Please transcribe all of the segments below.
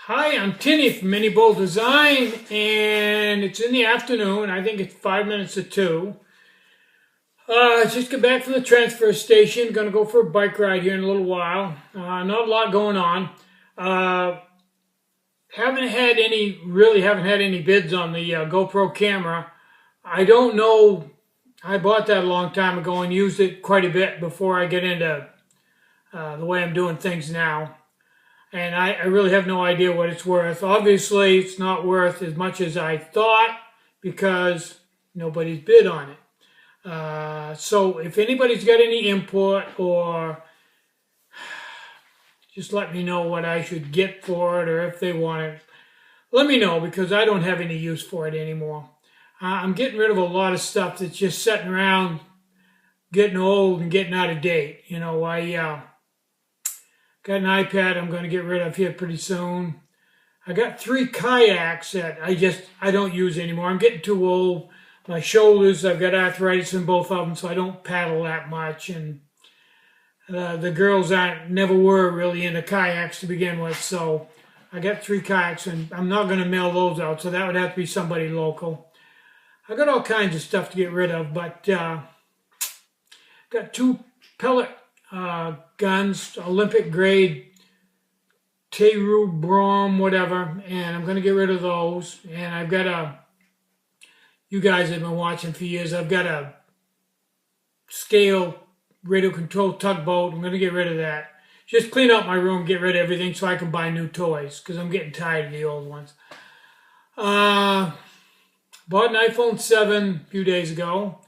Hi, I'm Tinny from Mini Bowl Design, and it's in the afternoon. I think it's 5 minutes to 2. Just got back from the transfer station. Going to go for a bike ride here in a little while. Not a lot going on. Uh, haven't had any bids on the GoPro camera. I don't know. I bought that a long time ago and used it quite a bit before I get into the way I'm doing things now. And I really have no idea what it's worth. Obviously, it's not worth as much as I thought because nobody's bid on it. So if anybody's got any input or just let me know what I should get for it or if they want it, let me know because I don't have any use for it anymore. I'm getting rid of a lot of stuff that's just sitting around getting old and getting out of date. I got an iPad I'm going to get rid of here pretty soon. I got 3 kayaks that I don't use anymore. I'm getting too old. My shoulders, I've got arthritis in both of them, so I don't paddle that much. And the girls never were really into kayaks to begin with, so I got 3 kayaks, and I'm not going to mail those out, so that would have to be somebody local. I got all kinds of stuff to get rid of, but got 2 pellet guns, Olympic grade, Teru, Brom, whatever, and I'm going to get rid of those. And I've got you guys have been watching for years, I've got a scale radio control tugboat. I'm going to get rid of that. Just clean out my room, get rid of everything so I can buy new toys because I'm getting tired of the old ones. Bought an iPhone 7 a few days ago.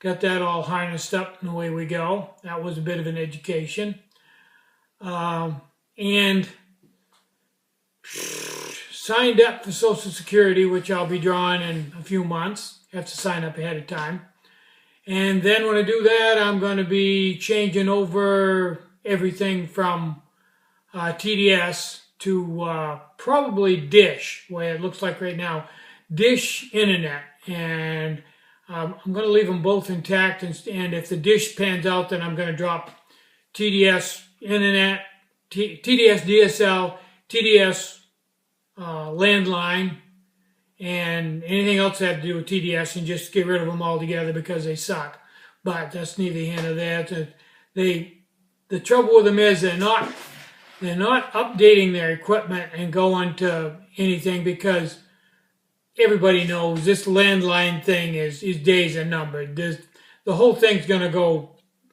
Got that all harnessed up and away we go. That was a bit of an education. And signed up for Social Security, which I'll be drawing in a few months. Have to sign up ahead of time. And then when I do that, I'm going to be changing over everything from TDS to probably Dish, where it looks like right now. Dish Internet. And I'm going to leave them both intact, and if the Dish pans out, then I'm going to drop TDS Internet, TDS DSL, TDS landline, and anything else that have to do with TDS, and just get rid of them altogether because they suck. But that's neither here nor there. The trouble with them is they're not updating their equipment and going to anything because everybody knows this landline thing is days are numbered. The whole thing's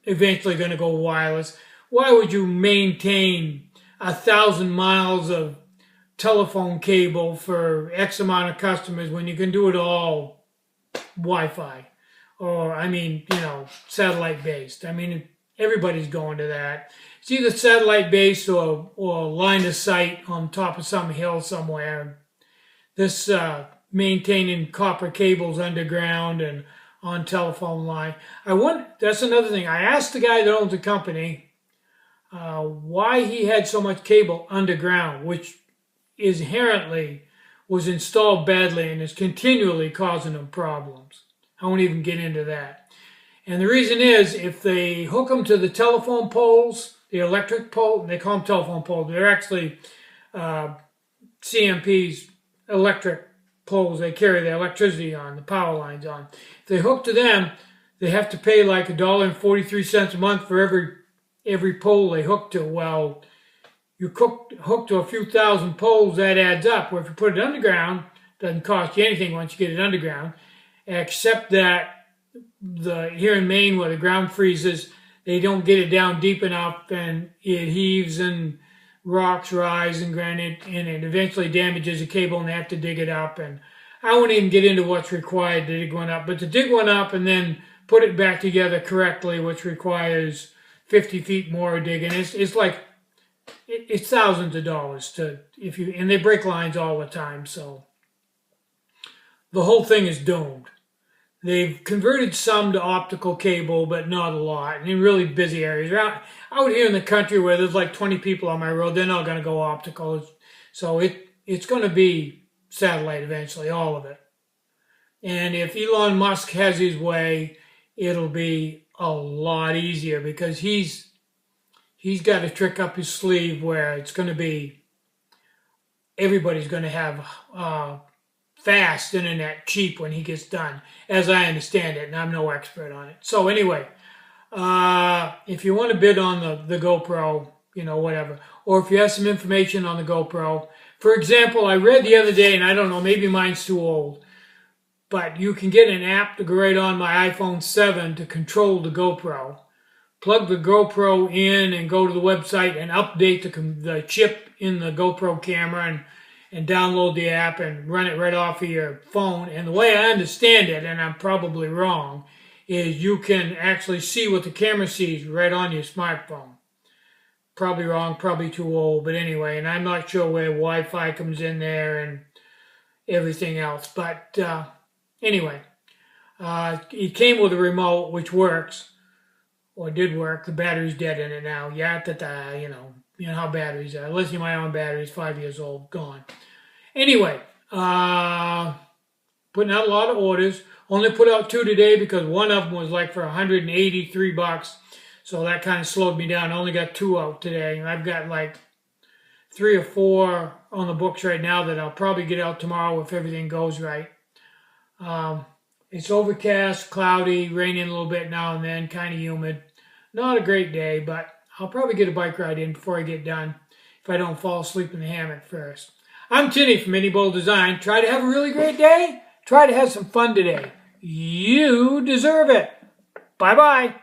eventually going to go wireless. Why would you maintain 1,000 miles of telephone cable for X amount of customers when you can do it all Wi-Fi or, satellite based? Everybody's going to that. It's either satellite based or line of sight on top of some hill somewhere. This maintaining copper cables underground and on telephone line. That's another thing. I asked the guy that owns the company why he had so much cable underground, which inherently was installed badly and is continually causing them problems. I won't even get into that. And the reason is if they hook them to the telephone poles, the electric pole, they call them telephone poles, they're actually CMP's electric poles they carry the electricity on, the power lines on. If they hook to them, they have to pay like $1.43 a month for every pole they hook to. Well, you hook to a few thousand poles, that adds up. Where if you put it underground, it doesn't cost you anything once you get it underground, except that here in Maine where the ground freezes, they don't get it down deep enough and it heaves and rocks rise and granite, and it eventually damages the cable and they have to dig it up. And I won't even get into what's required to dig one up, but to dig one up and then put it back together correctly, which requires 50 feet more digging, it's thousands of dollars and they break lines all the time, so the whole thing is doomed. They've converted some to optical cable, but not a lot. And in really busy areas. Out here in the country where there's like 20 people on my road, they're not going to go optical. So it's going to be satellite eventually, all of it. And if Elon Musk has his way, it'll be a lot easier because he's got a trick up his sleeve where it's going to be everybody's going to have fast internet, cheap when he gets done, as I understand it, and I'm no expert on it. So anyway, if you want to bid on the GoPro, whatever, or if you have some information on the GoPro, for example, I read the other day, and I don't know, maybe mine's too old, but you can get an app to go right on my iPhone 7 to control the GoPro. Plug the GoPro in and go to the website and update the chip in the GoPro camera and download the app and run it right off of your phone. And the way I understand it, and I'm probably wrong, is you can actually see what the camera sees right on your smartphone. Probably wrong, probably too old, but anyway, and I'm not sure where Wi-Fi comes in there and everything else. But anyway, it came with a remote, which works. Or did work. The battery's dead in it now. You know how batteries are. Lithium-ion batteries, 5 years old, gone. Anyway, putting out a lot of orders. Only put out 2 today because one of them was like for $183. So that kind of slowed me down. I only got 2 out today. I've got like 3 or 4 on the books right now that I'll probably get out tomorrow if everything goes right. It's overcast, cloudy, raining a little bit now and then, kind of humid. Not a great day, but I'll probably get a bike ride in before I get done if I don't fall asleep in the hammock first. I'm Tinny from Mini Bull Design. Try to have a really great day. Try to have some fun today. You deserve it. Bye-bye.